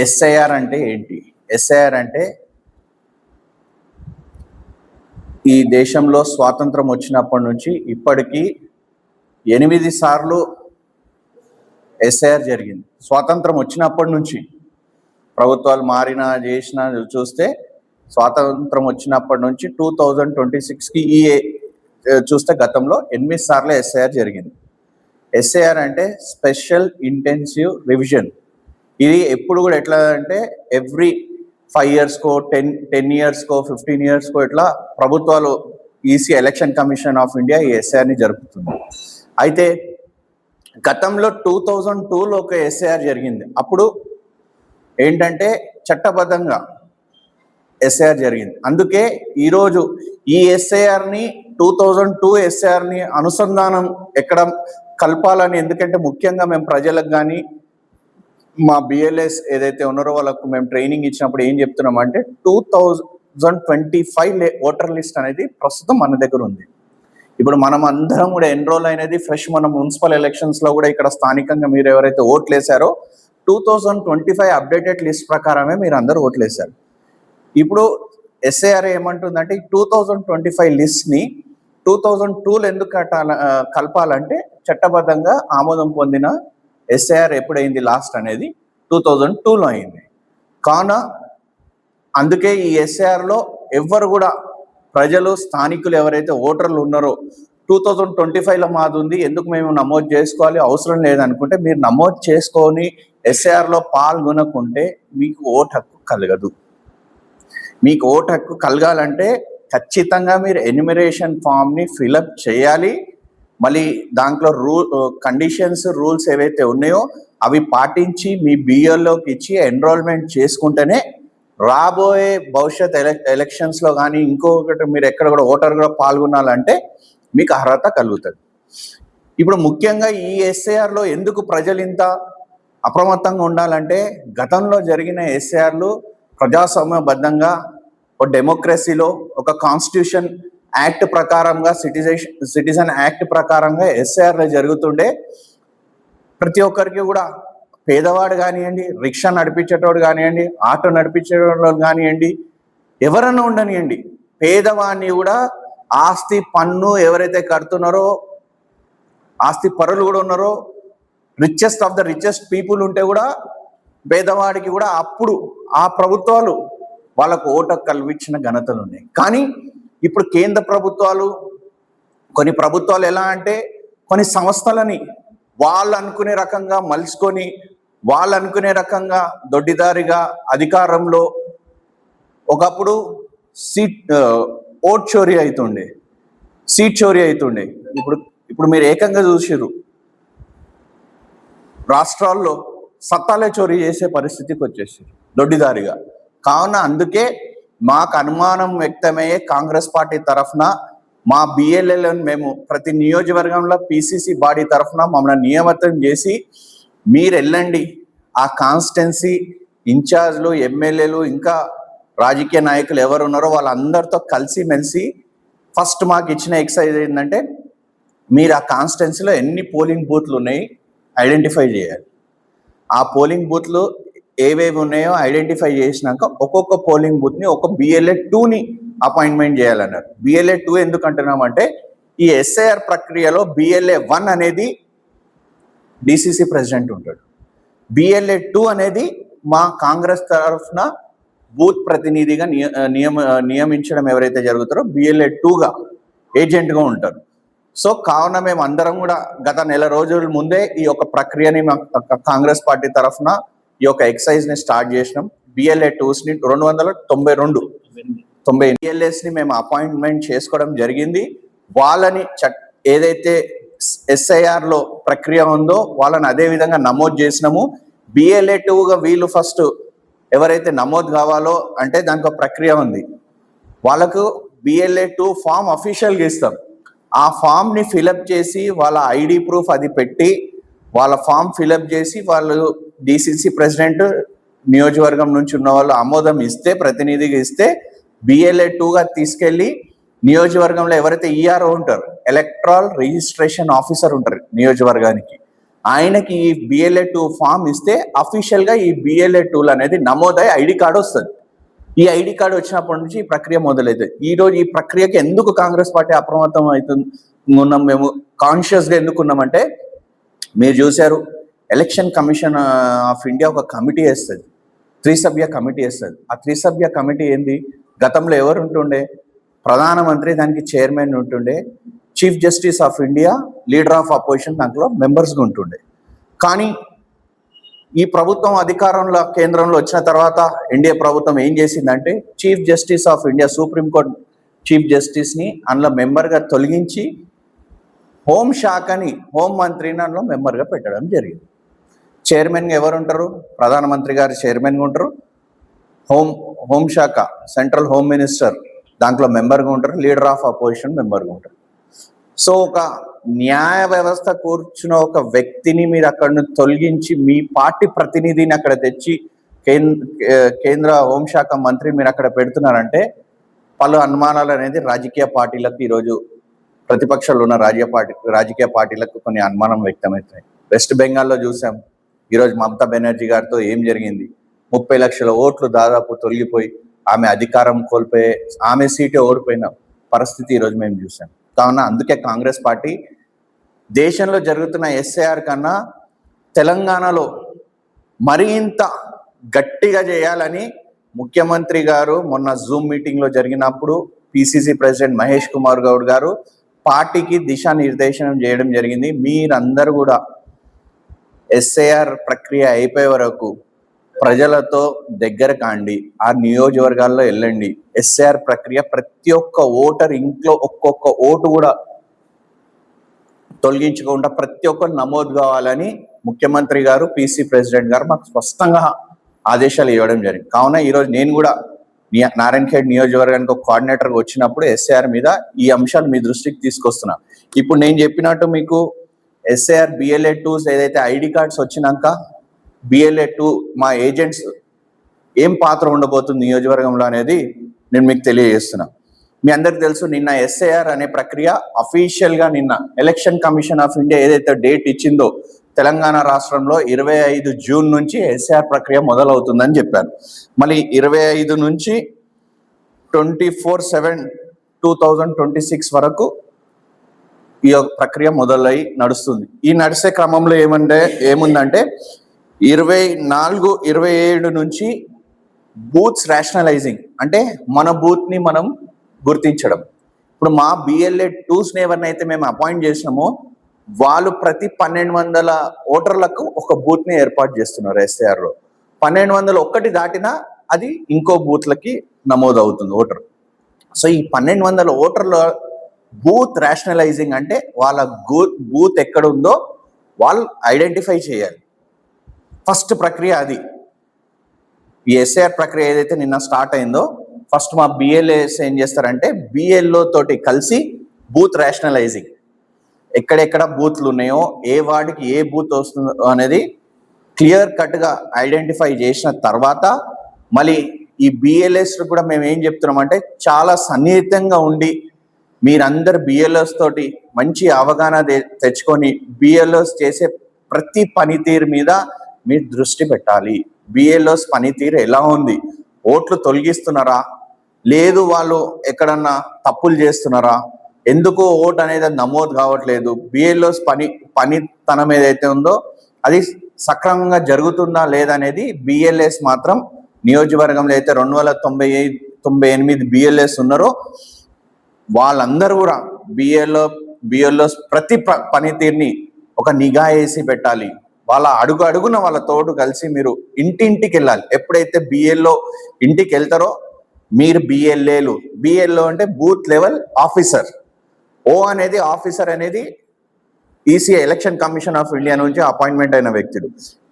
SIR అంటే ఏంటి? SIR అంటే ఈ దేశంలో స్వాతంత్రం వచ్చినప్పటి నుంచి ఇప్పటికీ 8 సార్లు ఎస్ఐఆర్ జరిగింది. స్వాతంత్రం వచ్చినప్పటి నుంచి ప్రభుత్వాలు మారినా చేసినా చూస్తే స్వాతంత్రం వచ్చినప్పటి నుంచి 2026కి చూస్తే గతంలో 8 సార్లు ఎస్ఐఆర్ జరిగింది. ఎస్ఐఆర్ అంటే స్పెషల్ ఇంటెన్సివ్ రివిజన్. ఇది ఎప్పుడు కూడా ఎట్లా అంటే ఎవ్రీ 5 yearsకో 10 yearsకో 15 yearsకో ఇట్లా ప్రభుత్వాలు EC election commission of India ఈ ఎస్ఐఆర్ని జరుపుతుంది. అయితే గతంలో 2002లో ఒక ఎస్ఐఆర్ జరిగింది. అప్పుడు ఏంటంటే చట్టబద్ధంగా ఎస్ఐఆర్ జరిగింది. అందుకే ఈరోజు ఈ ఎస్ఐఆర్ని 2002 ఎస్ఐఆర్ని అనుసంధానం ఎక్కడ కలపాలని, ఎందుకంటే ముఖ్యంగా మేము ప్రజలకు కానీ మా బిఎల్ఎస్ ఏదైతే ఉన్నారో వాళ్ళకు మేము ట్రైనింగ్ ఇచ్చినప్పుడు ఏం చెప్తున్నాం అంటే 2025 ఓటర్ లిస్ట్ అనేది ప్రస్తుతం మన దగ్గర ఉంది. ఇప్పుడు మనం అందరం కూడా ఎన్రోల్ అయినది ఫ్రెష్. మన మున్సిపల్ ఎలక్షన్స్లో కూడా ఇక్కడ స్థానికంగా మీరు ఎవరైతే ఓట్లు వేశారో 2025 అప్డేటెడ్ లిస్ట్ ప్రకారమే మీరు అందరూ ఓట్లు వేశారు. ఇప్పుడు ఎస్ఐఆర్ ఏమంటుందంటే 2025 లిస్ట్ని 2002లో ఎందుకు కలపాలంటే చట్టబద్ధంగా ఆమోదం పొందిన ఎస్ఐఆర్ ఎప్పుడైంది లాస్ట్ అనేది 2002లో అయింది. కావున అందుకే ఈ ఎస్ఐఆర్లో ఎవ్వరు కూడా ప్రజలు స్థానికులు ఎవరైతే ఓటర్లు ఉన్నారో 2025లో మాది ఉంది, ఎందుకు మేము నమోదు చేసుకోవాలి, అవసరం లేదనుకుంటే మీరు నమోదు చేసుకొని ఎస్ఐఆర్లో పాల్గొనకుంటే మీకు ఓటు హక్కు కలగదు. మీకు ఓటు హక్కు కలగాలంటే ఖచ్చితంగా మీరు ఎన్యుమరేషన్ ఫామ్ని ఫిలప్ చేయాలి. మళ్ళీ దాంట్లో కండిషన్స్ రూల్స్ ఏవైతే ఉన్నాయో అవి పాటించి మీ బిఎల్లోకి ఇచ్చి ఎన్రోల్మెంట్ చేసుకుంటేనే రాబోయే భవిష్యత్ ఎలక్షన్స్లో కానీ ఇంకొకటి మీరు ఎక్కడ కూడా ఓటర్గా పాల్గొనాలంటే మీకు అర్హత కలుగుతుంది. ఇప్పుడు ముఖ్యంగా ఈ ఎస్ఐఆర్లో ఎందుకు ప్రజలు ఇంత అప్రమత్తంగా ఉండాలంటే గతంలో జరిగిన ఎస్ఐఆర్లు ప్రజాస్వామ్యబద్ధంగా ఒక డెమోక్రసీలో ఒక కాన్స్టిట్యూషన్ యాక్ట్ ప్రకారంగా సిటిజన్ యాక్ట్ ప్రకారంగా ఎస్ఐఆర్లో జరుగుతుండే. ప్రతి ఒక్కరికి కూడా పేదవాడు కానివ్వండి, రిక్షా నడిపించేటోడు కానివ్వండి, ఆటో నడిపించేటోడు కానివ్వండి, ఎవరన్నా ఉండనివ్వండి, పేదవాడిని కూడా ఆస్తి పన్ను ఎవరైతే కడుతున్నారో, ఆస్తి పరులు కూడా ఉన్నారో, richest of the richest people ఉంటే కూడా పేదవాడికి కూడా అప్పుడు ఆ ప్రభుత్వాలు వాళ్ళకు ఓటు కల్పించిన ఘనతలు ఉన్నాయి. కానీ ఇప్పుడు కేంద్ర ప్రభుత్వాలు, కొన్ని ప్రభుత్వాలు ఎలా అంటే కొన్ని సంస్థలని వాళ్ళు అనుకునే రకంగా మలుచుకొని వాళ్ళు అనుకునే రకంగా దొడ్డిదారిగా అధికారంలో ఒకప్పుడు ఓట్ చోరీ అవుతుండే, సీట్ చోరీ అవుతుండే. ఇప్పుడు మీరు ఏకంగా చూసిర్రు రాష్ట్రాల్లో సత్తాలే చోరీ చేసే పరిస్థితికి వచ్చేసారు దొడ్డిదారిగా. కావున అందుకే మాకు అనుమానం వ్యక్తమయ్యే కాంగ్రెస్ పార్టీ తరఫున మా బిఎల్ఎల్ని మేము ప్రతి నియోజకవర్గంలో పిసిసి బాడీ తరఫున మమ్మల్ని నియమితం చేసి మీరు వెళ్ళండి, ఆ కాన్స్టిట్యున్సీ ఇన్ఛార్జ్లు, ఎమ్మెల్యేలు, ఇంకా రాజకీయ నాయకులు ఎవరు ఉన్నారో వాళ్ళందరితో కలిసిమెలిసి ఫస్ట్ మాకు ఇచ్చిన ఎక్సర్సైజ్ ఏంటంటే మీరు ఆ కాన్స్టిట్యున్సీలో ఎన్ని పోలింగ్ బూత్లు ఉన్నాయి ఐడెంటిఫై చేయాలి. ఆ పోలింగ్ బూత్లు ఏవేవి ఉన్నాయో ఐడెంటిఫై చేసినాక ఒక్కొక్క పోలింగ్ బూత్ని ఒక BLA-2ని అపాయింట్మెంట్ చేయాలన్నారు. BLA-2 ఎందుకు అంటున్నామంటే ఈ ఎస్ఐఆర్ ప్రక్రియలో BLA-1 అనేది డిసిసి ప్రెసిడెంట్ ఉంటాడు, BLA-2 అనేది మా కాంగ్రెస్ తరఫున బూత్ ప్రతినిధిగా నియమించడం ఎవరైతే జరుగుతారో BLA-2గా ఏజెంట్గా ఉంటారు. సో కావున మేము అందరం కూడా గత నెల రోజుల ముందే ఈ యొక్క ప్రక్రియని కాంగ్రెస్ పార్టీ తరఫున ఈ యొక్క ఎక్సర్సైజ్ని స్టార్ట్ చేసినాం. BLA-2ని 292 BLAస్ని మేము అపాయింట్మెంట్ చేసుకోవడం జరిగింది. వాళ్ళని ఏదైతే ఎస్ఐఆర్లో ప్రక్రియ ఉందో వాళ్ళని అదే విధంగా నమోదు చేసినాము. BLA-2గా వీళ్ళు ఫస్ట్ ఎవరైతే నమోదు కావాలో అంటే దానికి ఒక ప్రక్రియ ఉంది. వాళ్ళకు BLA-2 ఫామ్ అఫీషియల్గా ఇస్తాం. ఆ ఫామ్ని ఫిలప్ చేసి వాళ్ళ ఐడి ప్రూఫ్ అది పెట్టి వాళ్ళ ఫామ్ ఫిలప్ చేసి వాళ్ళు డిసిసి ప్రెసిడెంట్ నియోజకవర్గం నుంచి ఉన్న వాళ్ళు ఆమోదం ఇస్తే, ప్రతినిధిగా ఇస్తే BLA-2గా తీసుకెళ్ళి నియోజకవర్గంలో ఎవరైతే ఈఆర్ఓ ఉంటారు, ఎలక్ట్రల్ రిజిస్ట్రేషన్ ఆఫీసర్ ఉంటారు నియోజకవర్గానికి, ఆయనకి ఈ BLA2 ఫామ్ ఇస్తే అఫీషియల్గా ఈ BLA2 అనేది నమోదై ఐడి కార్డు వస్తుంది. ఈ ఐడి కార్డు వచ్చినప్పటి నుంచి ఈ ప్రక్రియ మొదలవుతుంది. ఈ రోజు ఈ ప్రక్రియకి ఎందుకు కాంగ్రెస్ పార్టీ అప్రమత్తం ఉన్నాం, మేము కాన్షియస్గా ఎందుకున్నామంటే, మీరు చూశారు ఎలక్షన్ కమిషన్ ఆఫ్ ఇండియా ఒక కమిటీ వేస్తుంది, 3 సభ్య కమిటీ వేస్తుంది. ఆ 3 సభ్య కమిటీ ఏంది, గతంలో ఎవరు ఉంటుండే, ప్రధానమంత్రి దానికి చైర్మన్ ఉంటుండే, chief justice of India, leader of opposition దాంట్లో మెంబర్స్గా ఉంటుండే. కానీ ఈ ప్రభుత్వం అధికారంలో కేంద్రంలో వచ్చిన తర్వాత ఎన్డీఏ ప్రభుత్వం ఏం చేసిందంటే, chief justice of India, supreme court chief జస్టిస్ని అందులో మెంబర్గా తొలగించి హోం శాఖని, హోం మంత్రిని అందులో మెంబర్గా పెట్టడం జరిగింది. చైర్మన్గా ఎవరు ఉంటారు, ప్రధానమంత్రి గారు చైర్మన్గా ఉంటారు, హోంశాఖ సెంట్రల్ హోమ్ మినిస్టర్ దాంట్లో మెంబర్గా ఉంటారు, లీడర్ ఆఫ్ అపోజిషన్ మెంబర్గా ఉంటారు. సో ఒక న్యాయ వ్యవస్థ కూర్చున్న ఒక వ్యక్తిని మీరు అక్కడ నుంచి తొలగించి మీ పార్టీ ప్రతినిధిని అక్కడ తెచ్చి కేంద్ర హోంశాఖ మంత్రి మీరు అక్కడ పెడుతున్నారంటే పలు అనుమానాలు అనేది రాజకీయ పార్టీలకు, ఈరోజు ప్రతిపక్షాలు ఉన్న రాజకీయ పార్టీలకు కొన్ని అనుమానం వ్యక్తమవుతాయి. వెస్ట్ బెంగాల్లో చూసాం, ఈరోజు మమతా బెనర్జీ గారితో ఏం జరిగింది, 30 లక్షల ఓట్లు దాదాపు తొలగిపోయి ఆమె అధికారం కోల్పోయే, ఆమె సీటే ఓడిపోయిన పరిస్థితి ఈరోజు మేము చూసాం. కావున అందుకే కాంగ్రెస్ పార్టీ దేశంలో జరుగుతున్న SIR కన్నా తెలంగాణలో మరింత గట్టిగా చేయాలని ముఖ్యమంత్రి గారు మొన్న జూమ్ మీటింగ్లో జరిగినప్పుడు PCC ప్రెసిడెంట్ మహేష్ కుమార్ గౌడ్ గారు పార్టీకి దిశానిర్దేశనం చేయడం జరిగింది. మీరందరూ కూడా SIR ప్రక్రియ అయిపోయే వరకు ప్రజలతో దగ్గర కాండి, ఆ నియోజకవర్గాల్లో వెళ్ళండి. SIR ప్రక్రియ ప్రతి ఒక్క ఓటర్ ఇంట్లో ఒక్కొక్క ఓటు కూడా తొలగించకుండా ప్రతి ఒక్కరు నమోదు కావాలని ముఖ్యమంత్రి గారు, PC ప్రెసిడెంట్ గారు మాకు స్పష్టంగా ఆదేశాలు ఇవ్వడం జరిగింది. కావున ఈరోజు నేను కూడా నారాయణఖేడ్ నియోజకవర్గానికి ఒక కోఆర్డినేటర్గా వచ్చినప్పుడు SIR మీద ఈ అంశాలు మీ దృష్టికి తీసుకొస్తున్నా. ఇప్పుడు నేను చెప్పినట్టు మీకు SIR BLA2 ఏదైతే ఐడి కార్డ్స్ వచ్చినాక BLA2 మా ఏజెంట్స్ ఏం పాత్ర ఉండబోతుంది నియోజకవర్గంలో అనేది నేను మీకు తెలియజేస్తున్నా. మీ అందరికి తెలుసు, నిన్న SIR అనే ప్రక్రియ అఫీషియల్గా నిన్న ఎలక్షన్ కమిషన్ ఆఫ్ ఇండియా ఏదైతే డేట్ ఇచ్చిందో తెలంగాణ రాష్ట్రంలో 25 జూన్ నుంచి SIR ప్రక్రియ మొదలవుతుందని చెప్పారు. మళ్ళీ 25 నుంచి 24/7/2026 వరకు ఈ ప్రక్రియ మొదలై నడుస్తుంది. ఈ నడిచే క్రమంలో ఏముందంటే 24-27 నుంచి బూత్స్ రేషనలైజింగ్, అంటే మన బూత్ని మనం గుర్తించడం. ఇప్పుడు మా BLA2స్ని ఎవరినైతే మేము అపాయింట్ చేసినామో వాళ్ళు ప్రతి 1200 ఓటర్లకు ఒక బూత్ని ఏర్పాటు చేస్తున్నారు SIRలో. 1201 దాటినా అది ఇంకో బూత్లకి నమోదు అవుతుంది ఓటర్. సో ఈ 1200 ఓటర్ల బూత్ రేషనలైజింగ్ అంటే వాళ్ళ బూత్ ఎక్కడ ఉందో వాళ్ళు ఐడెంటిఫై చేయాలి. ఫస్ట్ ప్రక్రియ అది. ఈ SIR ప్రక్రియ ఏదైతే నిన్న స్టార్ట్ అయిందో, ఫస్ట్ మా BLAs ఏం చేస్తారంటే BLO తోటి కలిసి బూత్ రేషనలైజింగ్, ఎక్కడెక్కడ బూత్లు ఉన్నాయో, ఏ వార్డుకి ఏ బూత్ వస్తుందో అనేది క్లియర్ కట్గా ఐడెంటిఫై చేసిన తర్వాత మళ్ళీ ఈ BLAs కూడా మేము ఏం చెప్తున్నామంటే చాలా సన్నిహితంగా ఉండి మీరందరు BLOs తోటి మంచి అవగాహన తెచ్చుకొని BLOs చేసే ప్రతి పనితీరు మీద మీరు దృష్టి పెట్టాలి. BLOs పనితీరు ఎలా ఉంది, ఓట్లు తొలగిస్తున్నారా, లేదు వాళ్ళు ఎక్కడన్నా తప్పులు చేస్తున్నారా, ఎందుకు ఓటు అనేది నమోదు కావట్లేదు, BLOs పనితనం ఏదైతే ఉందో అది సక్రమంగా జరుగుతుందా లేదనేది BLAs మాత్రం నియోజకవర్గంలో అయితే 298 BLAs ఉన్నారో వాళ్ళందరూ కూడా BLOs ప్రతి పనితీరుని ఒక నిఘా వేసి పెట్టాలి. వాళ్ళ అడుగున వాళ్ళ తోడు కలిసి మీరు ఇంటింటికి వెళ్ళాలి. ఎప్పుడైతే BLO ఇంటికి వెళ్తారో మీరు BLO అంటే బూత్ లెవెల్ ఆఫీసర్, O అనేది ఆఫీసర్ అనేది EC election commission of India నుంచి అపాయింట్మెంట్ అయిన వ్యక్తులు.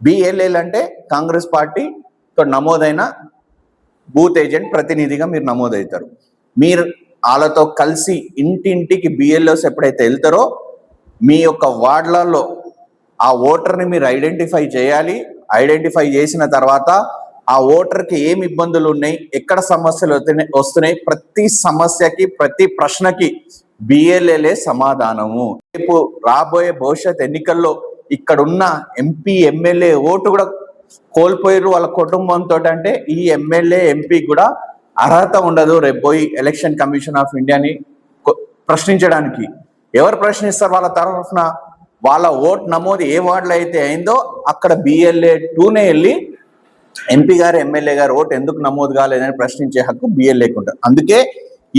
BLA అంటే కాంగ్రెస్ పార్టీతో నమోదైన బూత్ ఏజెంట్ ప్రతినిధిగా మీరు నమోదవుతారు. మీరు వాళ్ళతో కలిసి ఇంటింటికి BLOs ఎప్పుడైతే వెళ్తారో మీ యొక్క వార్డులలో ఆ ఓటర్ని మీరు ఐడెంటిఫై చేయాలి. ఐడెంటిఫై చేసిన తర్వాత ఆ ఓటర్కి ఏమి ఇబ్బందులు ఉన్నాయి, ఎక్కడ సమస్యలు వస్తున్నాయి, ప్రతి సమస్యకి ప్రతి ప్రశ్నకి BLAలే సమాధానము. రేపు రాబోయే భవిష్యత్ ఎన్నికల్లో ఇక్కడున్న ఎంపీ ఎమ్మెల్యే ఓటు కూడా కోల్పోయారు వాళ్ళ కుటుంబంతో. అంటే ఈ ఎమ్మెల్యే ఎంపీ కూడా అర్హత ఉండదు రేపు పోయి ఎలక్షన్ కమిషన్ ఆఫ్ ఇండియాని ప్రశ్నించడానికి. ఎవరు ప్రశ్నిస్తారు వాళ్ళ తరఫున? వాళ్ళ ఓట్ నమోదు ఏ వార్డులో అయితే అయిందో అక్కడ BLA 2నే వెళ్ళి ఎంపీ గారు ఎమ్మెల్యే గారు ఓటు ఎందుకు నమోదు కాలేదని ప్రశ్నించే హక్కు BLAకి ఉంటుంది. అందుకే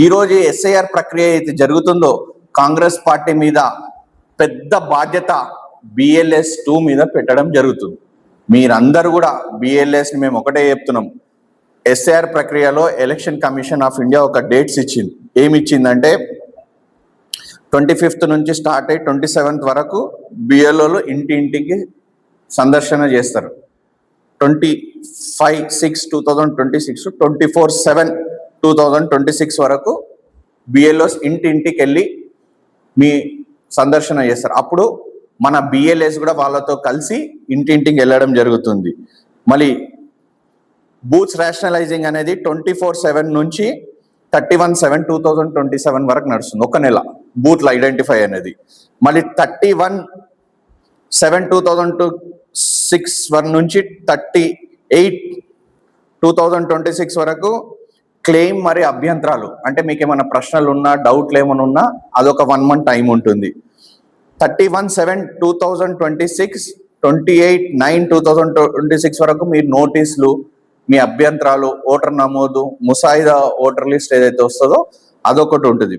ఈరోజు SIR ప్రక్రియ అయితే జరుగుతుందో కాంగ్రెస్ పార్టీ మీద పెద్ద బాధ్యత BLS 2 మీద పెట్టడం జరుగుతుంది. మీరందరూ కూడా BLSని మేము ఒకటే చెప్తున్నాం, SIR ప్రక్రియలో ఎలక్షన్ కమిషన్ ఆఫ్ ఇండియా ఒక డేట్స్ ఇచ్చింది. ఏమి ఇచ్చిందంటే 25th నుంచి స్టార్ట్ అయ్యి 27th వరకు BLOలు ఇంటింటికి సందర్శన చేస్తారు. 25/6/2026 24/7/2026 వరకు BLOs ఇంటింటికి వెళ్ళి మీ సందర్శన చేస్తారు. అప్పుడు మన BLS కూడా వాళ్ళతో కలిసి ఇంటింటికి వెళ్ళడం జరుగుతుంది. మళ్ళీ బూత్స్ రేషనలైజింగ్ అనేది 24/7 నుంచి 31/7/2027 వరకు నడుస్తుంది. ఒక నెల బూత్ల ఐడెంటిఫై అనేది. మళ్ళీ 31/7/2026 నుంచి 38/2026 వరకు క్లెయిమ్ మరి అభ్యంతరాలు, అంటే మీకు ఏమైనా ప్రశ్నలు ఉన్నా డౌట్లు ఏమైనా ఉన్నా అదొక 1 month టైం ఉంటుంది. 31/7/2026 28/9/2026 వరకు మీరు నోటీసులు, మీ అభ్యంతరాలు, ఓటర్ నమోదు, ముసాయిదా ఓటర్ లిస్ట్ ఏదైతే వస్తుందో అదొకటి ఉంటుంది.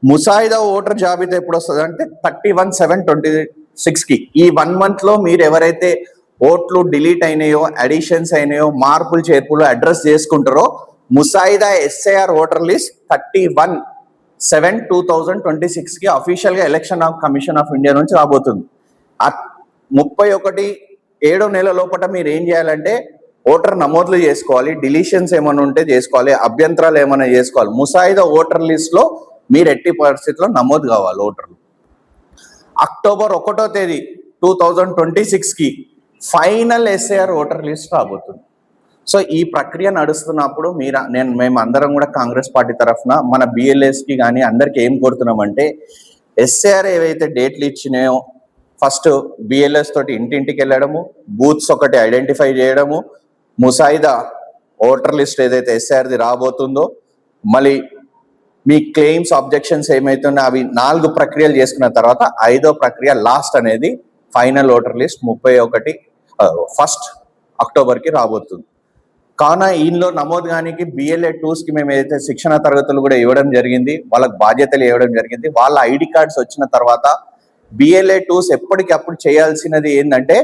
ముసాయిదా ఓటర్ జాబితా ఎప్పుడు వస్తుంది అంటే 31/7/26కి. ఈ 1 month లో మీరు ఎవరైతే ఓట్లు డిలీట్ అయినాయో, అడిషన్స్ అయినాయో, మార్పులు చేర్పులు అడ్రస్ చేసుకుంటారో ముసాయిదా SIR ఓటర్ లిస్ట్ 31/7/2026కి అఫీషియల్గా ఎలక్షన్ కమిషన్ ఆఫ్ ఇండియా నుంచి రాబోతుంది. 31/7 నెల లోపల మీరు ఏం చేయాలంటే ఓటర్ నమోదులు చేసుకోవాలి, డిలీషన్స్ ఏమైనా ఉంటే చేసుకోవాలి, అభ్యంతరాలు ఏమైనా చేసుకోవాలి. ముసాయిదా ఓటర్ లిస్ట్ లో మీరు ఎట్టి పరిస్థితుల్లో నమోదు కావాలి ఓటర్లు. అక్టోబర్ 1వ తేదీ 2026కి ఫైనల్ SIR ఓటర్ లిస్ట్ రాబోతుంది. సో ఈ ప్రక్రియ నడుస్తున్నప్పుడు మేము అందరం కూడా కాంగ్రెస్ పార్టీ తరఫున మన BLSకి కానీ అందరికి ఏం కోరుతున్నామంటే, SIR ఏవైతే డేట్లు ఇచ్చినాయో ఫస్ట్ BLS తోటి ఇంటింటికి వెళ్ళడము, బూత్స్ ఒకటి ఐడెంటిఫై చేయడము, ముసాయిదా ఓటర్ లిస్ట్ ఏదైతే SIRది రాబోతుందో, మళ్ళీ మీ క్లెయిమ్స్ అబ్జెక్షన్స్ ఏమైతున్నాయో అవి 4 ప్రక్రియలు చేసుకున్న తర్వాత 5వ ప్రక్రియ లాస్ట్ అనేది ఫైనల్ ఓటర్ లిస్ట్ 1 అక్టోబర్కి రాబోతుంది. కావున ఈయనలో నమోదు కానీ BLA 2స్కి మేము ఏదైతే శిక్షణ తరగతులు కూడా ఇవ్వడం జరిగింది, వాళ్ళకి బాధ్యతలు ఇవ్వడం జరిగింది. వాళ్ళ ID కార్డ్స్ వచ్చిన తర్వాత BLA 2s ఎప్పటికప్పుడు చేయాల్సినది ఏంటంటే,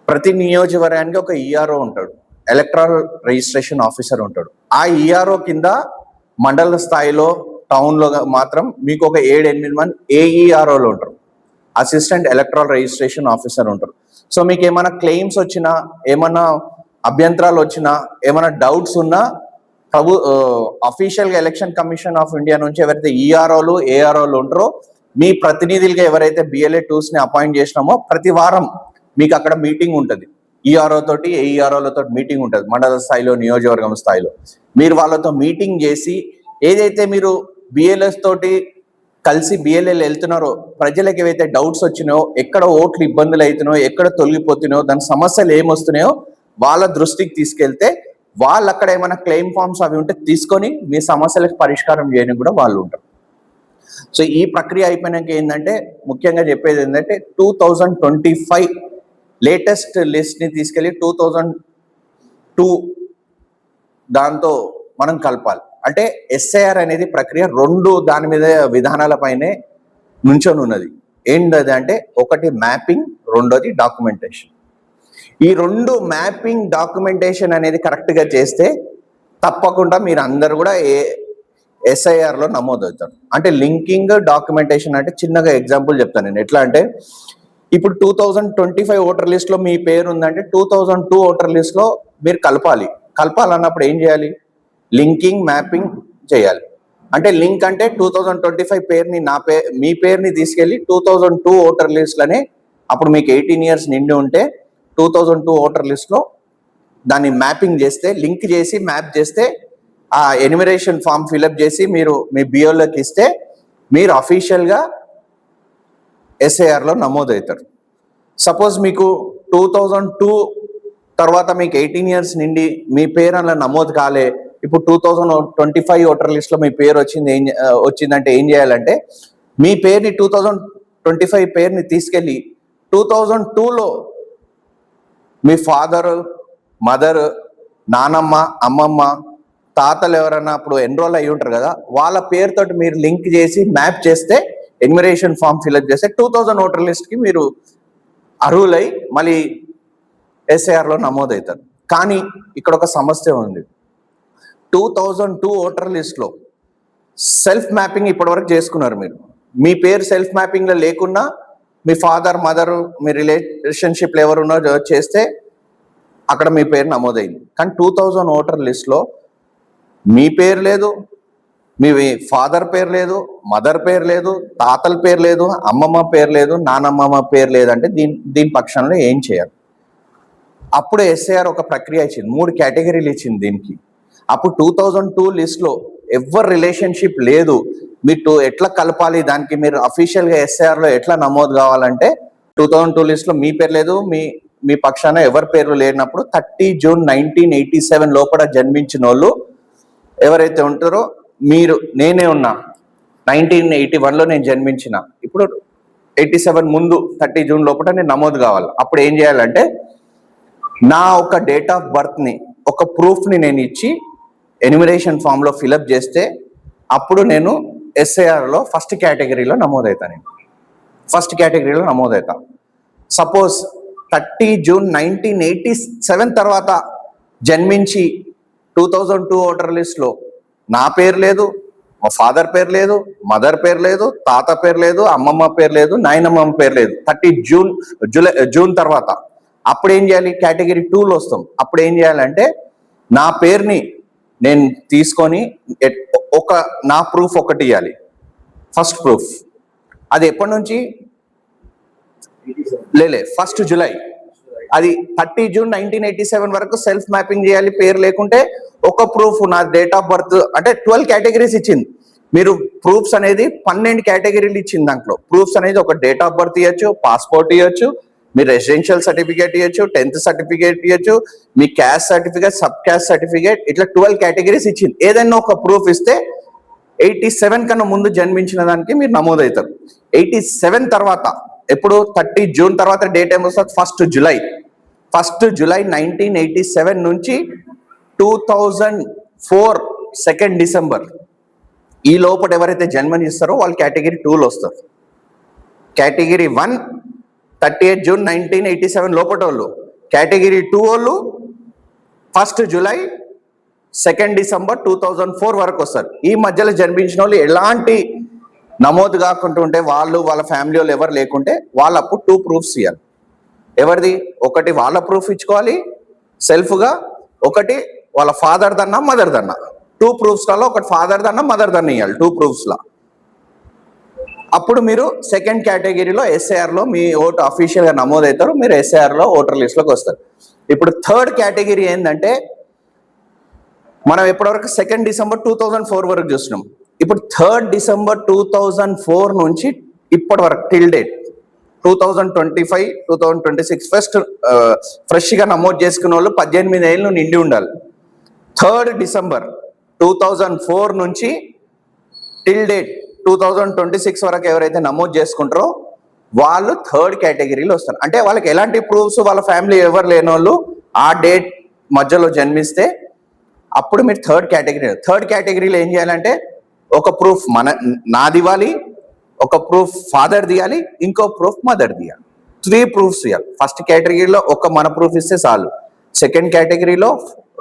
ప్రతి నియోజకవర్గానికి ఒక ERO ఉంటాడు, ఎలక్ట్రల్ రిజిస్ట్రేషన్ ఆఫీసర్ ఉంటాడు. ఆ ERO కింద మండల స్థాయిలో, టౌన్లో మాత్రం మీకు ఒక 7-8 మంది AEROలు ఉంటారు, అసిస్టెంట్ ఎలక్ట్రల్ రిజిస్ట్రేషన్ ఆఫీసర్ ఉంటారు. సో మీకు ఏమైనా క్లెయిమ్స్ వచ్చినా, ఏమైనా అభ్యంతరాలు వచ్చినా, ఏమైనా డౌట్స్ ఉన్నా అఫీషియల్గా ఎలక్షన్ కమిషన్ ఆఫ్ ఇండియా నుంచి ఎవరైతే EROలు AROలు ఉంటారో మీ ప్రతినిధులుగా ఎవరైతే BLA 2స్ని అపాయింట్ చేసినామో ప్రతి వారం మీకు అక్కడ మీటింగ్ ఉంటుంది. ERO తోటి AEROలతో మీటింగ్ ఉంటుంది మండల స్థాయిలో, నియోజకవర్గం స్థాయిలో. మీరు వాళ్ళతో మీటింగ్ చేసి ఏదైతే మీరు BLS తోటి కలిసి BLAలు వెళ్తున్నారో, ప్రజలకు ఏవైతే డౌట్స్ వచ్చినాయో, ఎక్కడ ఓట్లు ఇబ్బందులు అవుతున్నాయో, ఎక్కడ తొలగిపోతున్నాయో, దాని సమస్యలు ఏమొస్తున్నాయో వాళ్ళ దృష్టికి తీసుకెళ్తే వాళ్ళు అక్కడ ఏమైనా క్లెయిమ్ ఫామ్స్ అవి ఉంటే తీసుకొని మీ సమస్యలకు పరిష్కారం చేయడానికి కూడా వాళ్ళు ఉంటారు. సో ఈ ప్రక్రియ అయిపోయినాక ఏంటంటే, ముఖ్యంగా చెప్పేది ఏంటంటే 2025 లేటెస్ట్ లిస్ట్ని తీసుకెళ్ళి 2002 దాంతో మనం కలపాలి. అంటే SIR అనేది ప్రక్రియ 2 దాని మీద విధానాలపైనే నుంచొని ఉన్నది. ఏంటది అంటే, ఒకటి మ్యాపింగ్, రెండోది డాక్యుమెంటేషన్. ఈ 2 మ్యాపింగ్, డాక్యుమెంటేషన్ అనేది కరెక్ట్గా చేస్తే తప్పకుండా మీరు అందరు కూడా SIRలో నమోదవుతారు. అంటే లింకింగ్, డాక్యుమెంటేషన్ అంటే చిన్నగా ఎగ్జాంపుల్ చెప్తాను నేను. ఎట్లా అంటే, ఇప్పుడు 2025 ఓటర్ లిస్ట్లో మీ పేరు ఉందంటే 2002 ఓటర్ లిస్ట్లో మీరు కలపాలన్నప్పుడు ఏం చేయాలి? లింకింగ్, మ్యాపింగ్ చేయాలి. అంటే లింక్ అంటే 2025 పేరుని మీ పేరుని తీసుకెళ్ళి 2002 ఓటర్ లిస్ట్లోనే, అప్పుడు మీకు 18 years నిండి ఉంటే 2002 ఓటర్ లిస్ట్లో దాన్ని మ్యాపింగ్ చేస్తే, లింక్ చేసి మ్యాప్ చేస్తే, ఆ ఎన్యుమరేషన్ ఫామ్ ఫిల్అప్ చేసి మీరు మీ BLOకి ఇస్తే మీరు అఫీషియల్గా SIRలో నమోదవుతారు. సపోజ్ మీకు 2002 తర్వాత మీకు 18 ఇయర్స్ నిండి మీ పేరు అలా నమోదు కాలే, ఇప్పుడు 2025 ఓటర్ లిస్ట్ లో మీ పేరు వచ్చిందంటే ఏం చేయాలంటే, మీ పేరుని 2025 పేరుని తీసుకెళ్ళి 2002లో మీ ఫాదర్, మదర్, నానమ్మ, అమ్మమ్మ, తాతలు ఎవరైనా అప్పుడు ఎన్రోల్ అయ్యి ఉంటారు కదా, వాళ్ళ పేరుతోటి మీరు లింక్ చేసి మ్యాప్ చేస్తే, ఎన్యుమరేషన్ ఫామ్ ఫిల్అప్ చేస్తే 2000 ఓటర్ లిస్ట్ కి మీరు అర్హులై మళ్ళీ SIR లో నమోదవుతారు. కానీ ఇక్కడ ఒక సమస్య ఉంది. 2002 ఓటర్ లిస్ట్ లో సెల్ఫ్ మ్యాపింగ్ ఇప్పటివరకు చేసుకున్నారు మీరు. మీ పేరు సెల్ఫ్ మ్యాపింగ్ లో లేకున్నా మీ ఫాదర్, మదర్, మీ రిలేషన్షిప్ ఎవరున్నారో చేస్తే అక్కడ మీ పేరు నమోదైంది. కానీ 2000 ఓటర్ లిస్ట్ లో మీ పేరు లేదు, మీ ఫాదర్ పేరు లేదు, మదర్ పేరు లేదు, తాతల పేరు లేదు, అమ్మమ్మ పేరు లేదు, నానమ్మమ్మ పేరు లేదంటే దీని పక్షంలో ఏం చేయాలి? అప్పుడు SIR ఒక ప్రక్రియ ఇచ్చింది, 3 కేటగిరీలు ఇచ్చింది దీనికి. అప్పుడు 2002 లిస్ట్ లో ఎవరు రిలేషన్షిప్ లేదు, మీరు ఎట్లా కలపాలి, దానికి మీరు అఫీషియల్ గా SIR లో ఎట్లా నమోదు కావాలంటే, 2002 లిస్ట్ లో మీ పేరు లేదు, మీ పక్షాన ఎవరి పేర్లు లేనప్పుడు 30 జూన్ 1987 లోపల జన్మించిన వాళ్ళు ఎవరైతే ఉంటారో, నేనే ఉన్నా 1981లో నేను జన్మించిన, ఇప్పుడు 87 ముందు 30 జూన్ లోపల నేను నమోదు కావాలి. అప్పుడు ఏం చేయాలంటే, నా ఒక డేట్ ఆఫ్ బర్త్ ని, ఒక ప్రూఫ్ ని నేను ఇచ్చి ఎన్యుమరేషన్ ఫామ్ లో ఫిలప్ చేస్తే అప్పుడు నేను SIR లో ఫస్ట్ కేటగిరీలో నమోదవుతా. నేను ఫస్ట్ కేటగిరీలో నమోదవుతా. సపోజ్ 30 జూన్ 1987 తర్వాత జన్మించి 2002 ఓటర్ లిస్ట్ లో నా పేరు లేదు, మా ఫాదర్ పేరు లేదు, మదర్ పేరు లేదు, తాత పేరు లేదు, అమ్మమ్మ పేరు లేదు, నాయనమ్మ పేరు లేదు, 30 జూన్ తర్వాత అప్పుడు ఏం చేయాలి? కేటగిరీ 2లో వస్తాం. అప్పుడు ఏం చేయాలంటే, నా పేరుని నేను తీసుకొని నా ప్రూఫ్ ఒకటి ఇవ్వాలి, ఫస్ట్ ప్రూఫ్. అది ఎప్పటి నుంచి? 1 జూలై. అది 30 జూన్ 1987 వరకు సెల్ఫ్ మ్యాపింగ్ చేయాలి. పేరు లేకుంటే ఒక ప్రూఫ్, నా డేట్ ఆఫ్ బర్త్, అంటే 12 కేటగిరీస్ ఇచ్చింది. మీరు ప్రూఫ్స్ అనేది 12 కేటగిరీలు ఇచ్చింది. దాంట్లో ప్రూఫ్స్ అనేది ఒక డేట్ ఆఫ్ బర్త్ ఇవ్వచ్చు, పాస్పోర్ట్ ఇవ్వచ్చు, మీ రెసిడెన్షియల్ సర్టిఫికేట్ ఇవ్వచ్చు, 10th సర్టిఫికేట్ ఇవ్వచ్చు, మీ caste certificate, sub caste certificate, ఇట్లా 12 కేటగిరీస్ ఇచ్చింది. ఏదైనా ఒక ప్రూఫ్ ఇస్తే 87 కన్నా ముందు జన్మించిన దానికి మీరు నమోదవుతారు. 87 తర్వాత ఎప్పుడు? 30 జూన్ తర్వాత డేట్ ఏమొస్తుంది? 1 జూలై. 1 జూలై 1987 నుంచి 2004 2 డిసెంబర్ ఈ లోపల ఎవరైతే జన్మనిస్తారో వాళ్ళు కేటగిరీ 2లో వస్తారు. కేటగిరీ 1 38 జూన్ 1987 లోపల వాళ్ళు. కేటగిరీ 2 వాళ్ళు 1 జూలై 2 డిసెంబర్ 2004 వరకు వస్తారు. ఈ మధ్యలో జన్మించిన వాళ్ళు ఎలాంటి నమోదు కాకుండా ఉంటే, వాళ్ళ ఫ్యామిలీ వాళ్ళు ఎవరు లేకుంటే వాళ్ళు అప్పుడు 2 ప్రూఫ్స్ ఇవ్వాలి. ఎవరిది? ఒకటి వాళ్ళ ప్రూఫ్ ఇచ్చుకోవాలి సెల్ఫ్గా, ఒకటి వాళ్ళ ఫాదర్ దన్నా, మదర్ దన్నా. 2 ప్రూఫ్స్లలో ఒకటి ఫాదర్ దన్నా, మదర్ దన్నా ఇవ్వాలి 2 ప్రూఫ్స్లో. అప్పుడు మీరు సెకండ్ కేటగిరీలో SIR లో మీ ఓటు అఫీషియల్ గా నమోదవుతారు. మీరు SIR లో ఓటర్ లిస్ట్ లోకి వస్తారు. ఇప్పుడు థర్డ్ కేటగిరీ ఏంటంటే, మనం ఎప్పటివరకు 2 డిసెంబర్ 2004 వరకు చూస్తున్నాం. ఇప్పుడు 3 డిసెంబర్ 2004 నుంచి ఇప్పటి వరకు టిల్ డేట్ 2025, 2026 ఫస్ట్ ఫ్రెష్ గా నమోదు చేసుకున్న వాళ్ళు 18 ఏళ్ళు నిండి ఉండాలి. 3 డిసెంబర్ 2004 నుంచి టిల్ డేట్ 2026 వరకు ఎవరైతే నమోదు చేసుకుంటారో వాళ్ళు థర్డ్ కేటగిరీలో వస్తారు. అంటే వాళ్ళకి ఎలాంటి ప్రూఫ్స్, వాళ్ళ ఫ్యామిలీ ఎవరు లేని వాళ్ళు ఆ డేట్ మధ్యలో జన్మిస్తే అప్పుడు మీరు థర్డ్ కేటగిరీలో ఏం చేయాలంటే, ఒక ప్రూఫ్ నాది ఇవ్వాలి, ఒక ప్రూఫ్ ఫాదర్ దియాలి, ఇంకో ప్రూఫ్ మదర్ దియాలి. 3 ప్రూఫ్స్ ఇవ్వాలి. ఫస్ట్ కేటగిరీలో ఒక మన ప్రూఫ్ ఇస్తే చాలు. సెకండ్ కేటగిరీలో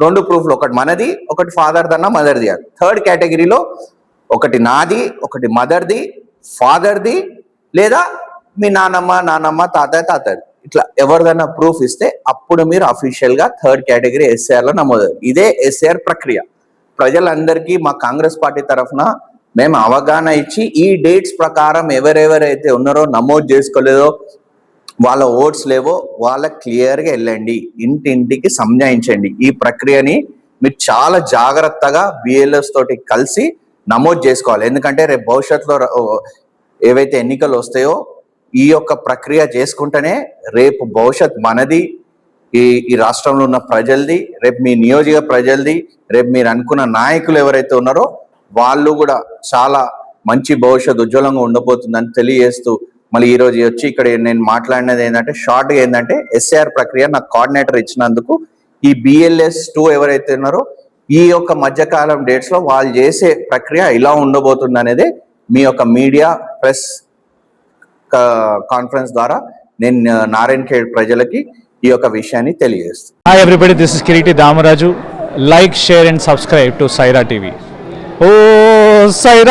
2 ప్రూఫ్లు, ఒకటి మనది, ఒకటి ఫాదర్ దన్నా, మదర్ దియాలి. థర్డ్ కేటగిరీలో ఒకటి నాది, ఒకటి మదర్ది, ఫాదర్ది, లేదా మీ నానమ్మ, తాతది, ఇట్లా ఎవరిదైనా ప్రూఫ్ ఇస్తే అప్పుడు మీరు అఫీషియల్ గా థర్డ్ కేటగిరీ SIR లో నమోదు. ఇదే SIR ప్రక్రియ. ప్రజలందరికీ మా కాంగ్రెస్ పార్టీ తరఫున మేము అవగాహన ఇచ్చి, ఈ డేట్స్ ప్రకారం ఎవరెవరైతే ఉన్నారో, నమోదు చేసుకోలేదో, వాళ్ళ ఓట్స్ లేవో వాళ్ళకి క్లియర్గా వెళ్ళండి, ఇంటింటికి సంజాయించండి. ఈ ప్రక్రియని మీరు చాలా జాగ్రత్తగా BLS తోటి కలిసి నమోదు చేసుకోవాలి. ఎందుకంటే రేపు భవిష్యత్తులో ఏవైతే ఎన్నికలు వస్తాయో ఈ యొక్క ప్రక్రియ చేసుకుంటేనే రేపు భవిష్యత్ మనది, ఈ రాష్ట్రంలో ఉన్న ప్రజలది, రేపు మీ నియోజక ప్రజలది, రేపు మీరు అనుకున్న నాయకులు ఎవరైతే ఉన్నారో వాళ్ళు కూడా చాలా మంచి భవిష్యత్ ఉజ్వలంగా ఉండబోతుందని తెలియజేస్తూ, మళ్ళీ ఈ రోజు వచ్చి ఇక్కడ నేను మాట్లాడినది ఏంటంటే షార్ట్గా ఏంటంటే ఎస్ఏఆర్ ప్రక్రియ నాకు కోఆర్డినేటర్ ఇచ్చినందుకు ఈ BLS-2 ఎవరైతే ఉన్నారో ఈ యొక్క మధ్యకాలం డేట్స్ లో వాళ్ళు చేసే ప్రక్రియ ఇలా ఉండబోతుంది అనేది మీ యొక్క మీడియా ప్రెస్ కాన్ఫరెన్స్ ద్వారా నేను నారాయణఖేడ్ ప్రజలకి ఈ యొక్క విషయాన్ని తెలియజేస్తాను. Hi everybody, this is Kiriti Damaraju. Like, share and subscribe to Saira TV. Oh, Saira!